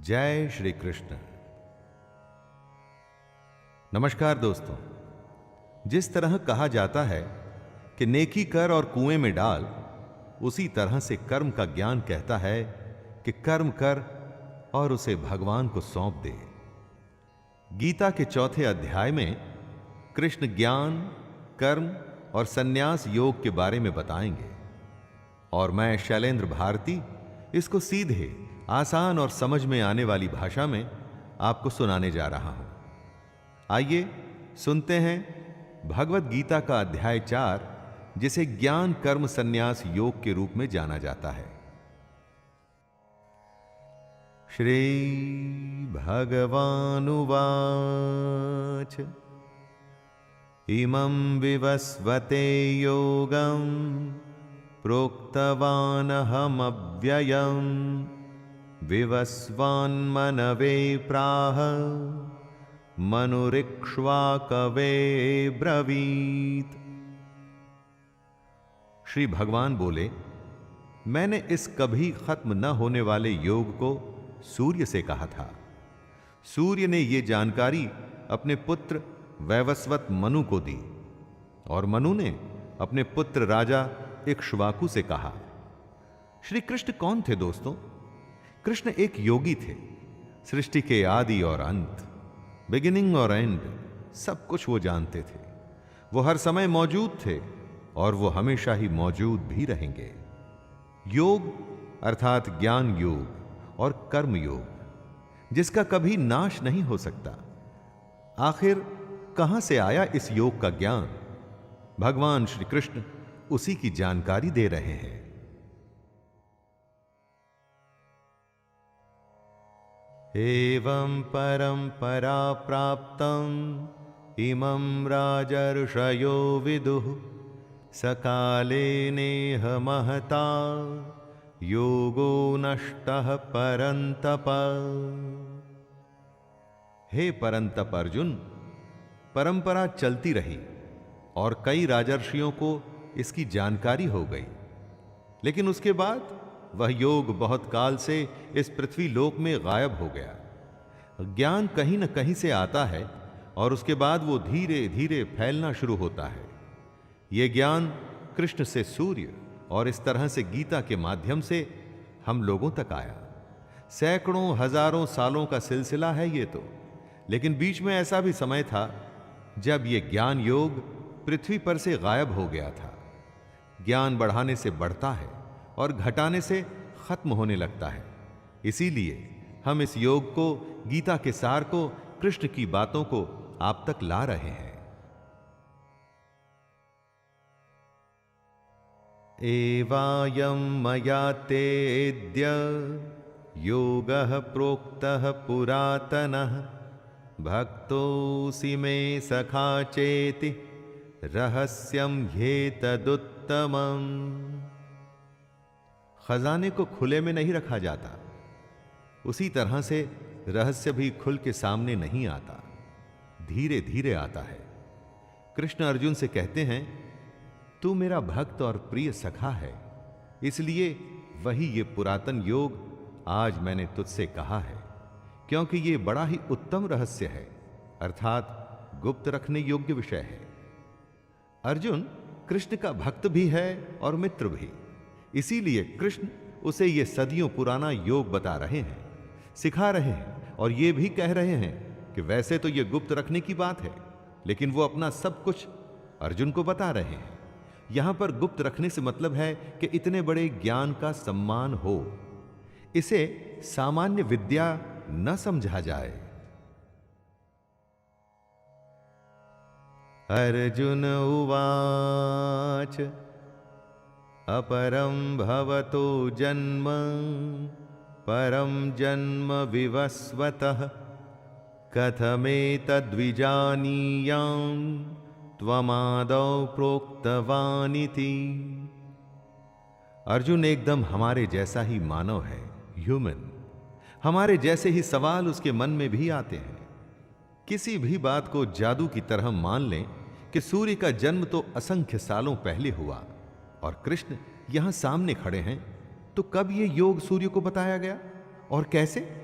जय श्री कृष्ण। नमस्कार दोस्तों। जिस तरह कहा जाता है कि नेकी कर और कुएं में डाल, उसी तरह से कर्म का ज्ञान कहता है कि कर्म कर और उसे भगवान को सौंप दे। गीता के चौथे अध्याय में कृष्ण ज्ञान, कर्म और संन्यास योग के बारे में बताएंगे और मैं शैलेंद्र भारती इसको सीधे, आसान और समझ में आने वाली भाषा में आपको सुनाने जा रहा हूं। आइए सुनते हैं भगवत गीता का अध्याय 4, जिसे ज्ञान कर्म संन्यास योग के रूप में जाना जाता है। श्री भगवानुवाच इमं विवस्वते योगं प्रोक्तवानहमव्ययम् विवस्वान्मनवे प्राह मनुरिक्ष्वाकवे ब्रवीत। श्री भगवान बोले, मैंने इस कभी खत्म न होने वाले योग को सूर्य से कहा था। सूर्य ने यह जानकारी अपने पुत्र वैवस्वत मनु को दी और मनु ने अपने पुत्र राजा इक्ष्वाकु से कहा। श्री कृष्ण कौन थे दोस्तों? कृष्ण एक योगी थे। सृष्टि के आदि और अंत, बिगिनिंग और एंड, सब कुछ वो जानते थे। वो हर समय मौजूद थे और वो हमेशा ही मौजूद भी रहेंगे। योग अर्थात ज्ञान योग और कर्म योग, जिसका कभी नाश नहीं हो सकता। आखिर कहां से आया इस योग का ज्ञान? भगवान श्री कृष्ण उसी की जानकारी दे रहे हैं। एवं परंपरा प्राप्तं इमं राजर्षयो विदुः सकाले नेह महता योगो नष्टः परंतप। हे परंतप अर्जुन, परंपरा चलती रही और कई राजर्षियों को इसकी जानकारी हो गई, लेकिन उसके बाद वह योग बहुत काल से इस पृथ्वी लोक में गायब हो गया। ज्ञान कहीं न कहीं से आता है और उसके बाद वो धीरे धीरे फैलना शुरू होता है। ये ज्ञान कृष्ण से सूर्य और इस तरह से गीता के माध्यम से हम लोगों तक आया। सैकड़ों हजारों सालों का सिलसिला है ये तो, लेकिन बीच में ऐसा भी समय था जब ये ज्ञान योग पृथ्वी पर से गायब हो गया था। ज्ञान बढ़ाने से बढ़ता है और घटाने से खत्म होने लगता है। इसीलिए हम इस योग को, गीता के सार को, कृष्ण की बातों को आप तक ला रहे हैं। एवायं मया तेऽद्य योगः प्रोक्तः पुरातनः भक्तोऽसि मे सखा चेति रहस्यं ह्येतदुत्तमम्। खजाने को खुले में नहीं रखा जाता, उसी तरह से रहस्य भी खुल के सामने नहीं आता, धीरे धीरे आता है। कृष्ण अर्जुन से कहते हैं, तू मेरा भक्त और प्रिय सखा है, इसलिए वही ये पुरातन योग आज मैंने तुझसे कहा है, क्योंकि ये बड़ा ही उत्तम रहस्य है, अर्थात गुप्त रखने योग्य विषय है। अर्जुन कृष्ण का भक्त भी है और मित्र भी, इसीलिए कृष्ण उसे ये सदियों पुराना योग बता रहे हैं, सिखा रहे हैं और ये भी कह रहे हैं कि वैसे तो ये गुप्त रखने की बात है, लेकिन वो अपना सब कुछ अर्जुन को बता रहे हैं। यहां पर गुप्त रखने से मतलब है कि इतने बड़े ज्ञान का सम्मान हो, इसे सामान्य विद्या न समझा जाए। अर्जुन उवाच अपरं भवतो जन्म परं जन्म विवस्वतः कथमेतद्विजानीयां त्वमादौ प्रोक्तवानिति। अर्जुन एकदम हमारे जैसा ही मानव है, ह्यूमन। हमारे जैसे ही सवाल उसके मन में भी आते हैं। किसी भी बात को जादू की तरह मान लें कि सूर्य का जन्म तो असंख्य सालों पहले हुआ और कृष्ण यहां सामने खड़े हैं, तो कब ये योग सूर्य को बताया गया और कैसे?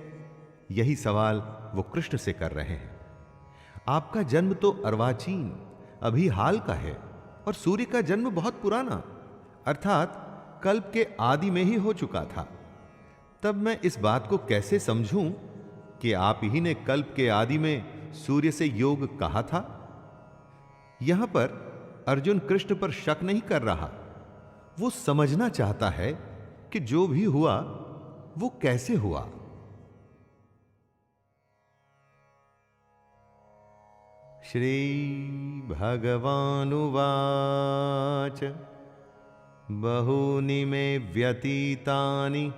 यही सवाल वो कृष्ण से कर रहे हैं। आपका जन्म तो अर्वाचीन अभी हाल का है और सूर्य का जन्म बहुत पुराना अर्थात कल्प के आदि में ही हो चुका था। तब मैं इस बात को कैसे समझूं कि आप ही ने कल्प के आदि में सूर्य से योग कहा था। यहां पर अर्जुन कृष्ण पर शक नहीं कर रहा, वो समझना चाहता है कि जो भी हुआ वो कैसे हुआ। श्री भगवानुवाच बहूनि मे व्यतीतानि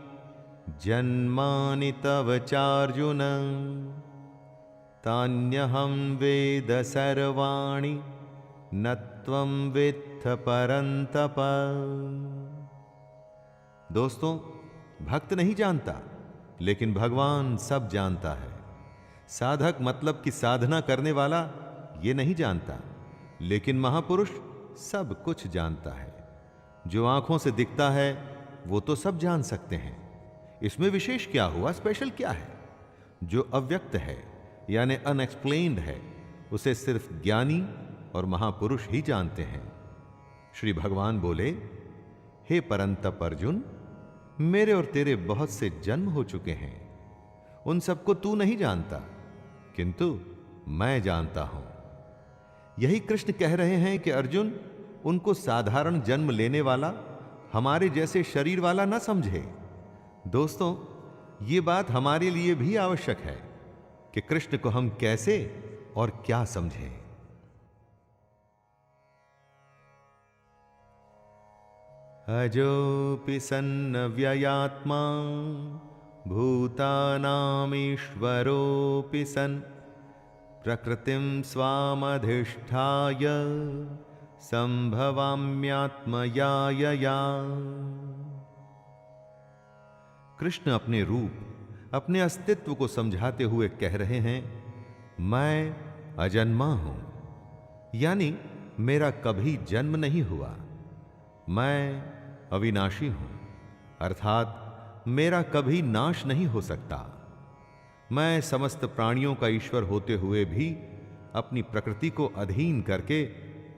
जन्मानि तव चार्जुन तान्यहं वेद सर्वाणि न त्वं वेत्थ परन्तप। दोस्तों, भक्त नहीं जानता लेकिन भगवान सब जानता है। साधक मतलब कि साधना करने वाला ये नहीं जानता, लेकिन महापुरुष सब कुछ जानता है। जो आंखों से दिखता है वो तो सब जान सकते हैं, इसमें विशेष क्या हुआ, स्पेशल क्या है। जो अव्यक्त है यानी अनएक्सप्लेन्ड है उसे सिर्फ ज्ञानी और महापुरुष ही जानते हैं। श्री भगवान बोले, हे परंतप अर्जुन, मेरे और तेरे बहुत से जन्म हो चुके हैं, उन सबको तू नहीं जानता किंतु मैं जानता हूं। यही कृष्ण कह रहे हैं कि अर्जुन उनको साधारण जन्म लेने वाला, हमारे जैसे शरीर वाला ना समझे। दोस्तों, ये बात हमारे लिए भी आवश्यक है कि कृष्ण को हम कैसे और क्या समझें। अजोऽपि सन्नव्ययात्मा भूतानामीश्वरोऽपि सन् प्रकृतिं स्वामधिष्ठाय संभवाम्यात्मयायया। कृष्ण अपने रूप, अपने अस्तित्व को समझाते हुए कह रहे हैं, मैं अजन्मा हूं, यानी मेरा कभी जन्म नहीं हुआ। मैं अविनाशी हूं, अर्थात मेरा कभी नाश नहीं हो सकता। मैं समस्त प्राणियों का ईश्वर होते हुए भी अपनी प्रकृति को अधीन करके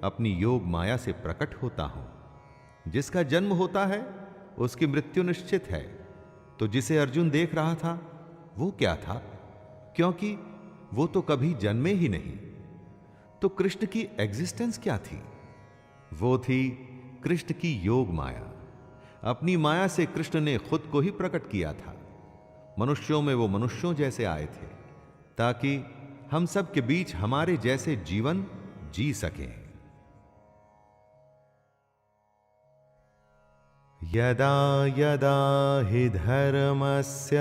अपनी योग माया से प्रकट होता हूं। जिसका जन्म होता है उसकी मृत्यु निश्चित है। तो जिसे अर्जुन देख रहा था वो क्या था, क्योंकि वो तो कभी जन्मे ही नहीं। तो कृष्ण की एग्जिस्टेंस क्या थी? वो थी कृष्ण की योग माया। अपनी माया से कृष्ण ने खुद को ही प्रकट किया था। मनुष्यों में वो मनुष्यों जैसे आए थे ताकि हम सब के बीच हमारे जैसे जीवन जी सकें। यदा यदा हि धर्मस्य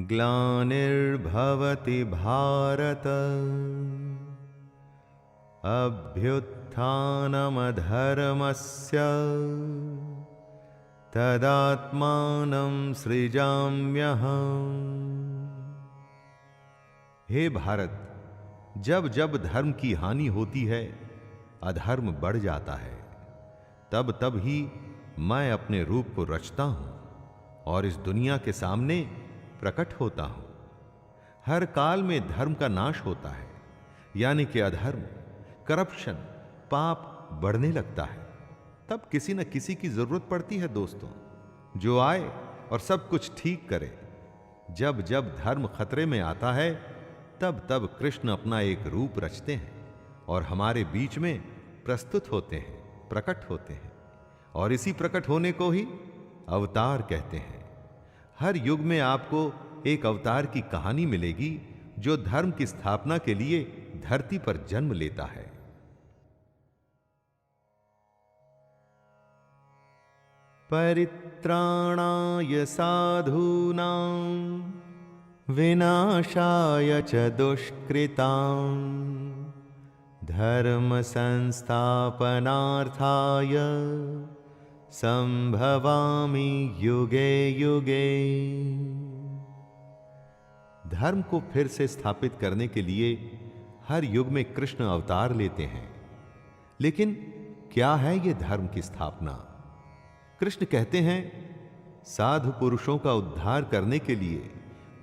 ग्लानिर्भवति भारत अभ्युत्थानमधर्मस्य तदात्मानं सृजाम्यहम्। हे भारत, जब जब धर्म की हानि होती है, अधर्म बढ़ जाता है, तब तब ही मैं अपने रूप को रचता हूं और इस दुनिया के सामने प्रकट होता हूं। हर काल में धर्म का नाश होता है, यानी कि अधर्म, करप्शन, पाप बढ़ने लगता है। तब किसी न किसी की जरूरत पड़ती है दोस्तों, जो आए और सब कुछ ठीक करे। जब जब धर्म खतरे में आता है तब तब कृष्ण अपना एक रूप रचते हैं और हमारे बीच में प्रस्तुत होते हैं, प्रकट होते हैं। और इसी प्रकट होने को ही अवतार कहते हैं। हर युग में आपको एक अवतार की कहानी मिलेगी जो धर्म की स्थापना के लिए धरती पर जन्म लेता है। परित्राणाय साधूनां विनाशाय च दुष्कृतां धर्म संस्थापनार्थाय संभवामि युगे युगे। धर्म को फिर से स्थापित करने के लिए हर युग में कृष्ण अवतार लेते हैं। लेकिन क्या है यह धर्म की स्थापना? कृष्ण कहते हैं, साधु पुरुषों का उद्धार करने के लिए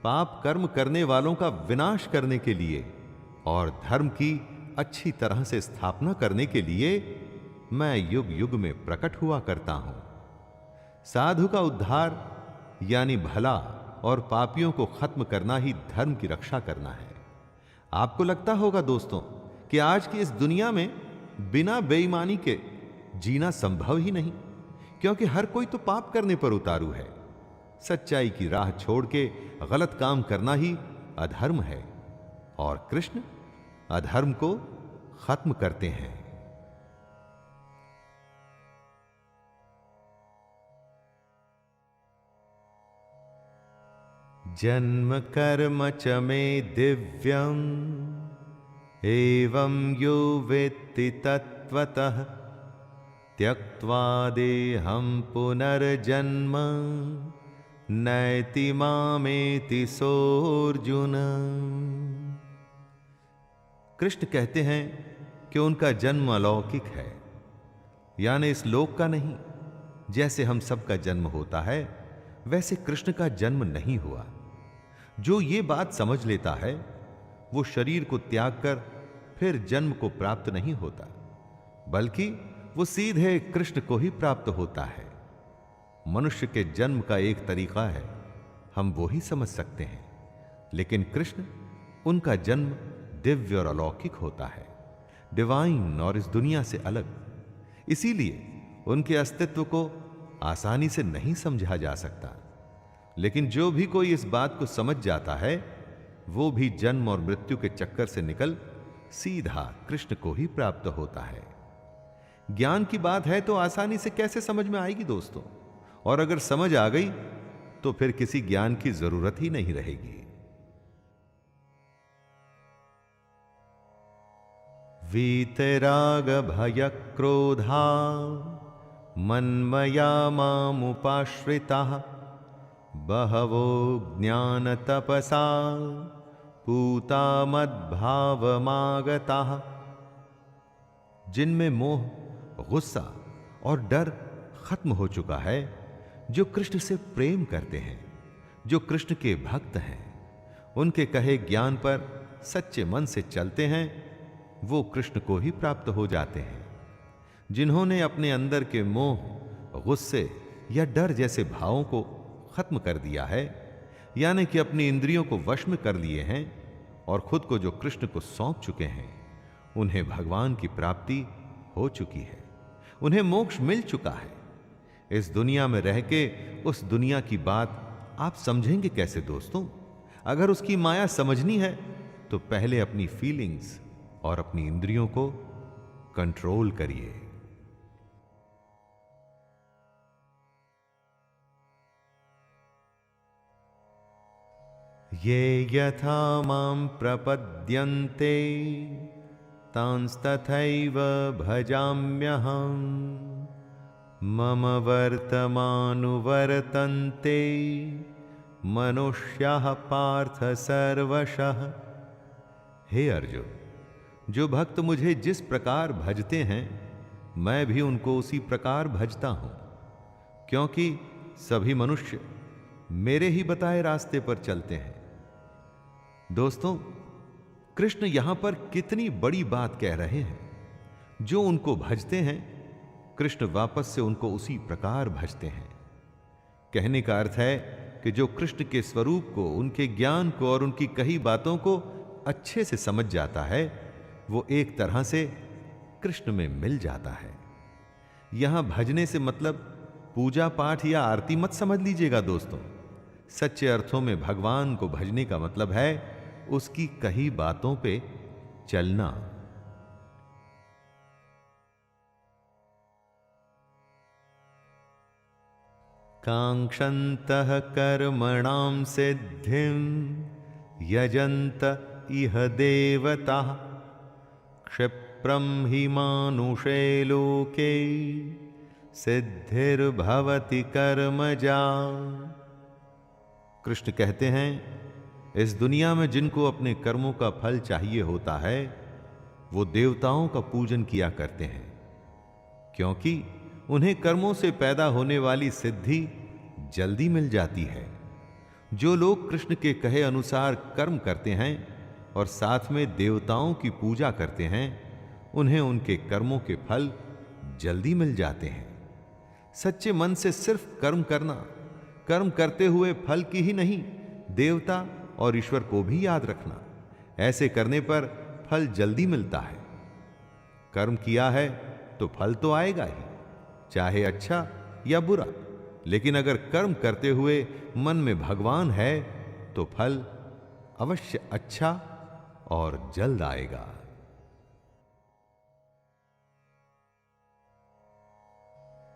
पाप कर्म करने वालों का विनाश करने के लिए और धर्म की अच्छी तरह से स्थापना करने के लिए मैं युग युग में प्रकट हुआ करता हूं। साधु का उद्धार यानी भला और पापियों को खत्म करना ही धर्म की रक्षा करना है। आपको लगता होगा दोस्तों कि आज की इस दुनिया में बिना बेईमानी के जीना संभव ही नहीं, क्योंकि हर कोई तो पाप करने पर उतारू है। सच्चाई की राह छोड़ के गलत काम करना ही अधर्म है और कृष्ण अधर्म को खत्म करते हैं। जन्म कर्म च मे दिव्यम् एवं यो वेत्ति तत्त्वतः त्यक्त्वा देहं पुनर्जन्म नैति मामेति सोऽर्जुन। कृष्ण कहते हैं कि उनका जन्म अलौकिक है, यानी इस लोक का नहीं। जैसे हम सबका जन्म होता है वैसे कृष्ण का जन्म नहीं हुआ। जो ये बात समझ लेता है वो शरीर को त्याग कर फिर जन्म को प्राप्त नहीं होता, बल्कि वो सीधे कृष्ण को ही प्राप्त होता है। मनुष्य के जन्म का एक तरीका है, हम वो ही समझ सकते हैं, लेकिन कृष्ण उनका जन्म दिव्य और अलौकिक होता है, डिवाइन और इस दुनिया से अलग। इसीलिए उनके अस्तित्व को आसानी से नहीं समझा जा सकता। लेकिन जो भी कोई इस बात को समझ जाता है वो भी जन्म और मृत्यु के चक्कर से निकल सीधा कृष्ण को ही प्राप्त होता है। ज्ञान की बात है तो आसानी से कैसे समझ में आएगी दोस्तों, और अगर समझ आ गई तो फिर किसी ज्ञान की जरूरत ही नहीं रहेगी। वीतराग भय क्रोधा मन्मया मामुपाश्रिताः बहवो ज्ञान तपसा पूता मद्भावमागताः। जिनमें मोह, गुस्सा और डर खत्म हो चुका है, जो कृष्ण से प्रेम करते हैं, जो कृष्ण के भक्त हैं, उनके कहे ज्ञान पर सच्चे मन से चलते हैं, वो कृष्ण को ही प्राप्त हो जाते हैं। जिन्होंने अपने अंदर के मोह, गुस्से या डर जैसे भावों को खत्म कर दिया है, यानी कि अपनी इंद्रियों को वश में कर लिए हैं और खुद को जो कृष्ण को सौंप चुके हैं, उन्हें भगवान की प्राप्ति हो चुकी है, उन्हें मोक्ष मिल चुका है। इस दुनिया में रह के उस दुनिया की बात आप समझेंगे कैसे दोस्तों? अगर उसकी माया समझनी है तो पहले अपनी फीलिंग्स और अपनी इंद्रियों को कंट्रोल करिए। ये यथा मां प्रपद्यन्ते तांस्तथैव भजाम्यहम् मम वर्तमानुवर्तन्ते मनुष्याः पार्थ सर्वशः। हे अर्जुन, जो भक्त मुझे जिस प्रकार भजते हैं मैं भी उनको उसी प्रकार भजता हूं, क्योंकि सभी मनुष्य मेरे ही बताए रास्ते पर चलते हैं। दोस्तों, कृष्ण यहां पर कितनी बड़ी बात कह रहे हैं। जो उनको भजते हैं कृष्ण वापस से उनको उसी प्रकार भजते हैं। कहने का अर्थ है कि जो कृष्ण के स्वरूप को, उनके ज्ञान को और उनकी कही बातों को अच्छे से समझ जाता है, वो एक तरह से कृष्ण में मिल जाता है। यहां भजने से मतलब पूजा पाठ या आरती मत समझ लीजिएगा दोस्तों। सच्चे अर्थों में भगवान को भजने का मतलब है उसकी कही बातों पे चलना। कांक्षन्तः कर्मणां सिद्धिं यजन्त इह देवताः क्षिप्रं हि मानुषे लोके सिद्धिर्भवति कर्मजा। कृष्ण कहते हैं, इस दुनिया में जिनको अपने कर्मों का फल चाहिए होता है वो देवताओं का पूजन किया करते हैं, क्योंकि उन्हें कर्मों से पैदा होने वाली सिद्धि जल्दी मिल जाती है। जो लोग कृष्ण के कहे अनुसार कर्म करते हैं और साथ में देवताओं की पूजा करते हैं, उन्हें उनके कर्मों के फल जल्दी मिल जाते हैं। सच्चे मन से सिर्फ कर्म करना, कर्म करते हुए फल की ही नहीं, देवता और ईश्वर को भी याद रखना, ऐसे करने पर फल जल्दी मिलता है। कर्म किया है तो फल तो आएगा ही, चाहे अच्छा या बुरा। लेकिन अगर कर्म करते हुए मन में भगवान है तो फल अवश्य अच्छा और जल्द आएगा।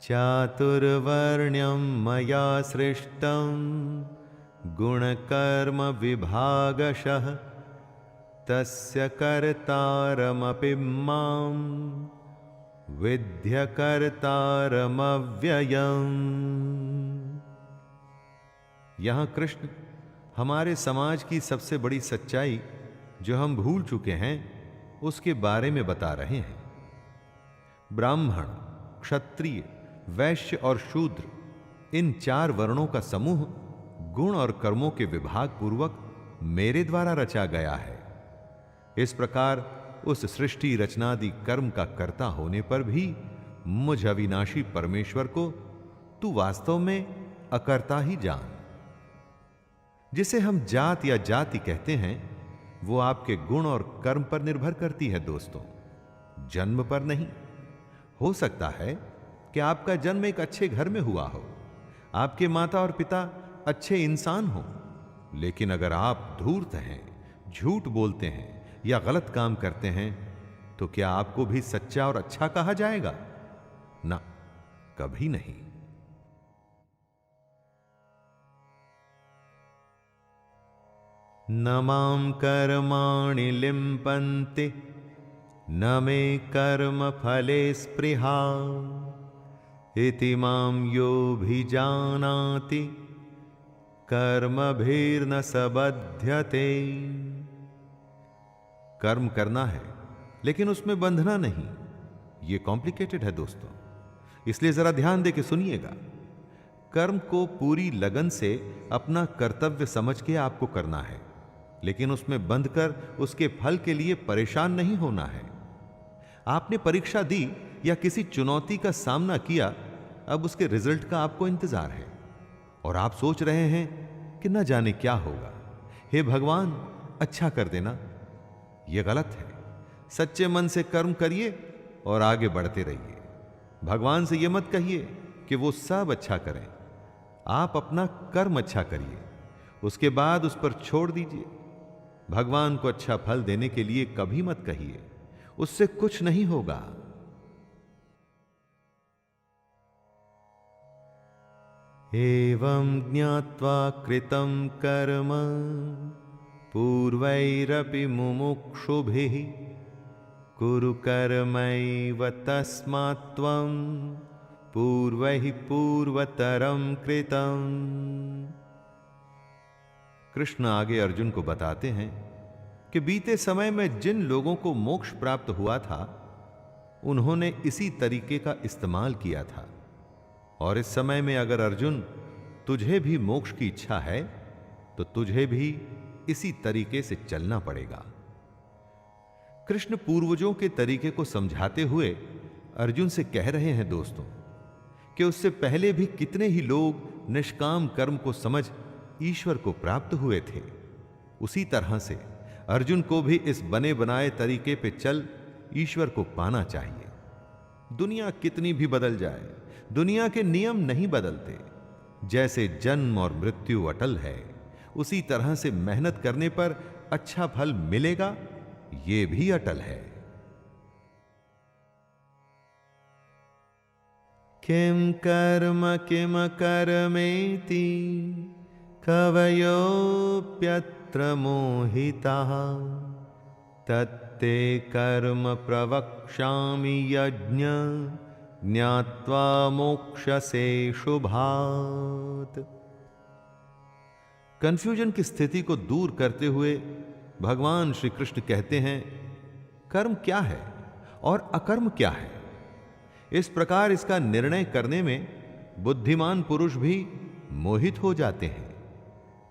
चातुर्वर्ण्यं मया सृष्टं गुणकर्म विभागशः तस्य कर्तारमपि मां विद्य कर्तारमव्ययम्। यहां कृष्ण हमारे समाज की सबसे बड़ी सच्चाई जो हम भूल चुके हैं उसके बारे में बता रहे हैं। ब्राह्मण, क्षत्रिय, वैश्य और शूद्र, इन 4 वर्णों का समूह गुण और कर्मों के विभाग पूर्वक मेरे द्वारा रचा गया है। इस प्रकार उस सृष्टि रचनादि कर्म का कर्ता होने पर भी मुझ अविनाशी परमेश्वर को तू वास्तव में अकर्ता ही जान। जिसे हम जात या जाति कहते हैं वो आपके गुण और कर्म पर निर्भर करती है दोस्तों, जन्म पर नहीं। हो सकता है कि आपका जन्म एक अच्छे घर में हुआ हो, आपके माता और पिता अच्छे इंसान हो, लेकिन अगर आप धूर्त हैं, झूठ बोलते हैं या गलत काम करते हैं तो क्या आपको भी सच्चा और अच्छा कहा जाएगा? ना, कभी नहीं। न मां कर्माणि लिम्पन्ते न मे कर्म फले स्पृहा इति मां योऽभिजानाति कर्मभिर्न सबध्यते। कर्म करना है लेकिन उसमें बंधना नहीं, यह कॉम्प्लिकेटेड है दोस्तों, इसलिए जरा ध्यान दे के सुनिएगा। कर्म को पूरी लगन से अपना कर्तव्य समझ के आपको करना है, लेकिन उसमें बंधकर उसके फल के लिए परेशान नहीं होना है। आपने परीक्षा दी या किसी चुनौती का सामना किया, अब उसके रिजल्ट का आपको इंतजार है और आप सोच रहे हैं कि न जाने क्या होगा, हे भगवान अच्छा कर देना। यह गलत है। सच्चे मन से कर्म करिए और आगे बढ़ते रहिए। भगवान से यह मत कहिए कि वो सब अच्छा करें, आप अपना कर्म अच्छा करिए, उसके बाद उस पर छोड़ दीजिए। भगवान को अच्छा फल देने के लिए कभी मत कहिए, उससे कुछ नहीं होगा। एवं ज्ञात्वा कृतं कर्म पूर्वैरपि मुमुक्षुभिः कुरु कर्मैव तस्मात् त्वं पूर्वैः पूर्वतरं कृतं। कृष्ण आगे अर्जुन को बताते हैं कि बीते समय में जिन लोगों को मोक्ष प्राप्त हुआ था उन्होंने इसी तरीके का इस्तेमाल किया था, और इस समय में अगर अर्जुन तुझे भी मोक्ष की इच्छा है तो तुझे भी इसी तरीके से चलना पड़ेगा। कृष्ण पूर्वजों के तरीके को समझाते हुए अर्जुन से कह रहे हैं दोस्तों कि उससे पहले भी कितने ही लोग निष्काम कर्म को समझ ईश्वर को प्राप्त हुए थे। उसी तरह से अर्जुन को भी इस बने बनाए तरीके पे चल ईश्वर को पाना चाहिए। दुनिया कितनी भी बदल जाए, दुनिया के नियम नहीं बदलते। जैसे जन्म और मृत्यु अटल है, उसी तरह से मेहनत करने पर अच्छा फल मिलेगा, ये भी अटल है। किम कर्म किम कर्मेति कवयोप्यत्र मोहिताः तत्ते कर्म प्रवक्ष्यामि यज्ञ ज्ञात्वा मोक्षसे शुभात्। कंफ्यूजन की स्थिति को दूर करते हुए भगवान श्री कृष्ण कहते हैं, कर्म क्या है और अकर्म क्या है। इस प्रकार इसका निर्णय करने में बुद्धिमान पुरुष भी मोहित हो जाते हैं।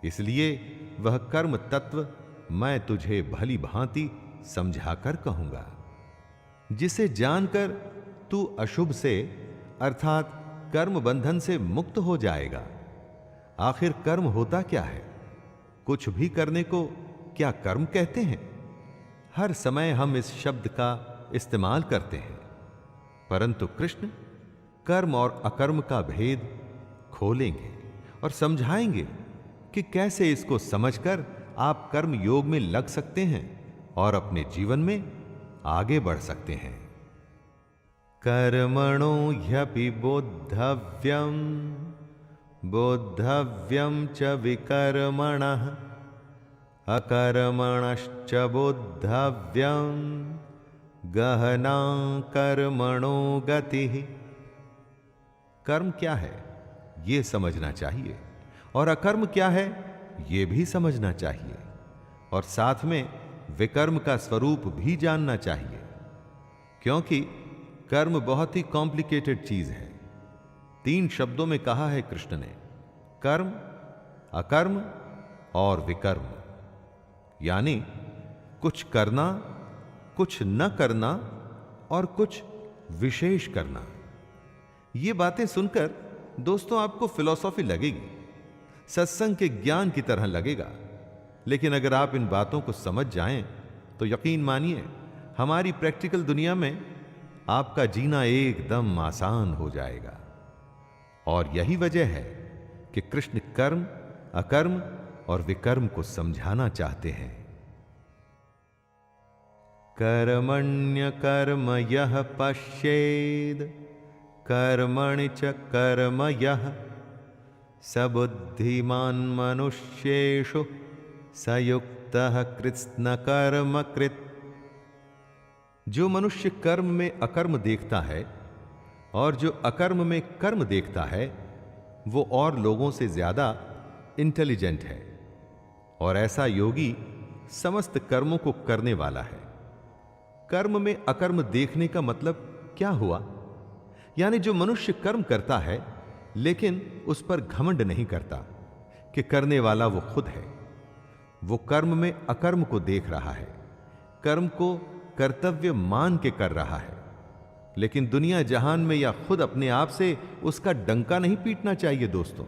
इसलिए वह कर्म तत्व मैं तुझे भली भांति समझाकर कहूंगा, जिसे जानकर तू अशुभ से अर्थात कर्म बंधन से मुक्त हो जाएगा। आखिर कर्म होता क्या है? कुछ भी करने को क्या कर्म कहते हैं? हर समय हम इस शब्द का इस्तेमाल करते हैं, परंतु कृष्ण कर्म और अकर्म का भेद खोलेंगे और समझाएंगे कि कैसे इसको समझकर आप कर्म योग में लग सकते हैं और अपने जीवन में आगे बढ़ सकते हैं। कर्मणो ह्यपि बोद्धव्यम बोद्धव्यम च विकर्मणः अकर्मणश्च बोद्धव्यम गहना कर्मणो गतिः। कर्म क्या है ये समझना चाहिए और अकर्म क्या है ये भी समझना चाहिए, और साथ में विकर्म का स्वरूप भी जानना चाहिए, क्योंकि कर्म बहुत ही कॉम्प्लिकेटेड चीज है। 3 शब्दों में कहा है कृष्ण ने, कर्म, अकर्म और विकर्म, यानी कुछ करना, कुछ न करना और कुछ विशेष करना। ये बातें सुनकर दोस्तों आपको फिलॉसफी लगेगी, सत्संग के ज्ञान की तरह लगेगा, लेकिन अगर आप इन बातों को समझ जाएं तो यकीन मानिए हमारी प्रैक्टिकल दुनिया में आपका जीना एकदम आसान हो जाएगा। और यही वजह है कि कृष्ण कर्म, अकर्म और विकर्म को समझाना चाहते हैं। कर्मण्य कर्म यः पश्येद कर्मणि च कर्म यः स बुद्धिमान् मनुष्येषु सयुक्तः कृत्स्न कर्म कृत्। जो मनुष्य कर्म में अकर्म देखता है और जो अकर्म में कर्म देखता है, वो और लोगों से ज्यादा इंटेलिजेंट है, और ऐसा योगी समस्त कर्मों को करने वाला है। कर्म में अकर्म देखने का मतलब क्या हुआ? यानी जो मनुष्य कर्म करता है लेकिन उस पर घमंड नहीं करता कि करने वाला वो खुद है, वो कर्म में अकर्म को देख रहा है, कर्म को कर्तव्य मान के कर रहा है, लेकिन दुनिया जहान में या खुद अपने आप से उसका डंका नहीं पीटना चाहिए दोस्तों।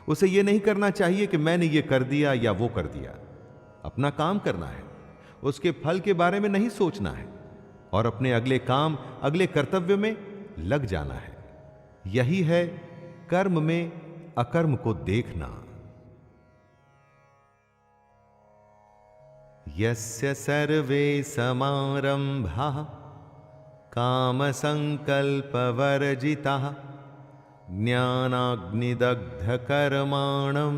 उसे यह नहीं करना चाहिए कि मैंने ये कर दिया या वो कर दिया। अपना काम करना है, उसके फल के बारे में नहीं सोचना है, और अपने अगले काम, अगले कर्तव्य में लग जाना है। यही है कर्म में अकर्म को देखना। यस्य सर्वे समारंभाः काम संकल्प वर्जिताः ज्ञानाग्निदग्ध कर्माणं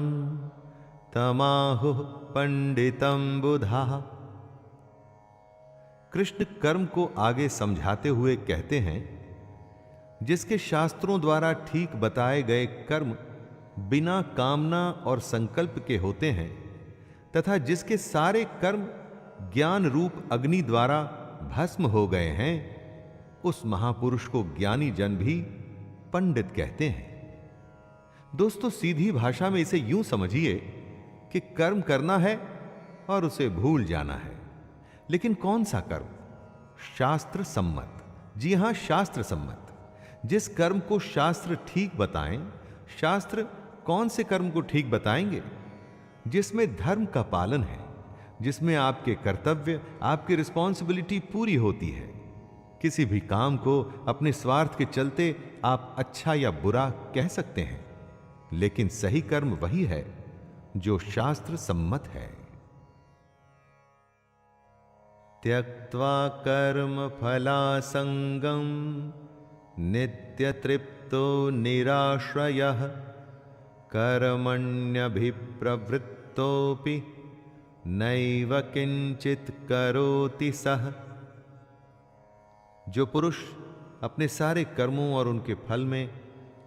तमाहुः पंडितं बुधाः। कृष्ण कर्म को आगे समझाते हुए कहते हैं, जिसके शास्त्रों द्वारा ठीक बताए गए कर्म बिना कामना और संकल्प के होते हैं, तथा जिसके सारे कर्म ज्ञान रूप अग्नि द्वारा भस्म हो गए हैं, उस महापुरुष को ज्ञानी जन भी पंडित कहते हैं। दोस्तों, सीधी भाषा में इसे यूं समझिए कि कर्म करना है और उसे भूल जाना है। लेकिन कौन सा कर्म? शास्त्र सम्मत। जी हां, शास्त्र सम्मत। जिस कर्म को शास्त्र ठीक बताएं, शास्त्र कौन से कर्म को ठीक बताएंगे? जिसमें धर्म का पालन है, जिसमें आपके कर्तव्य, आपकी रिस्पॉन्सिबिलिटी पूरी होती है। किसी भी काम को अपने स्वार्थ के चलते आप अच्छा या बुरा कह सकते हैं, लेकिन सही कर्म वही है जो शास्त्र सम्मत है। त्यक्त्वा कर्म फलासंगम नित्य तृप्तो निराश्रयः कर्मण्यभिप्रवृत्तोऽपि नैव किंचित करोति सः। जो पुरुष अपने सारे कर्मों और उनके फल में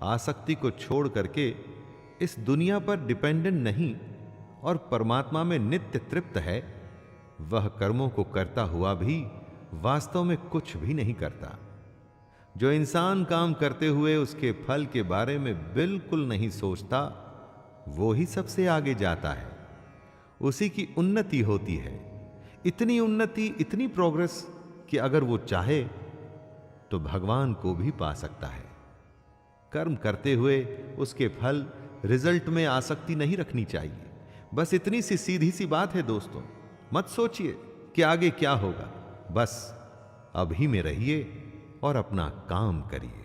आसक्ति को छोड़ करके इस दुनिया पर डिपेंडेंट नहीं और परमात्मा में नित्य तृप्त है, वह कर्मों को करता हुआ भी वास्तव में कुछ भी नहीं करता। जो इंसान काम करते हुए उसके फल के बारे में बिल्कुल नहीं सोचता, वो ही सबसे आगे जाता है, उसी की उन्नति होती है। इतनी उन्नति, इतनी प्रोग्रेस कि अगर वो चाहे तो भगवान को भी पा सकता है। कर्म करते हुए उसके फल, रिजल्ट में आसक्ति नहीं रखनी चाहिए। बस इतनी सी सीधी सी बात है दोस्तों। मत सोचिए कि आगे क्या होगा, बस अभी में रहिए और अपना काम करिए।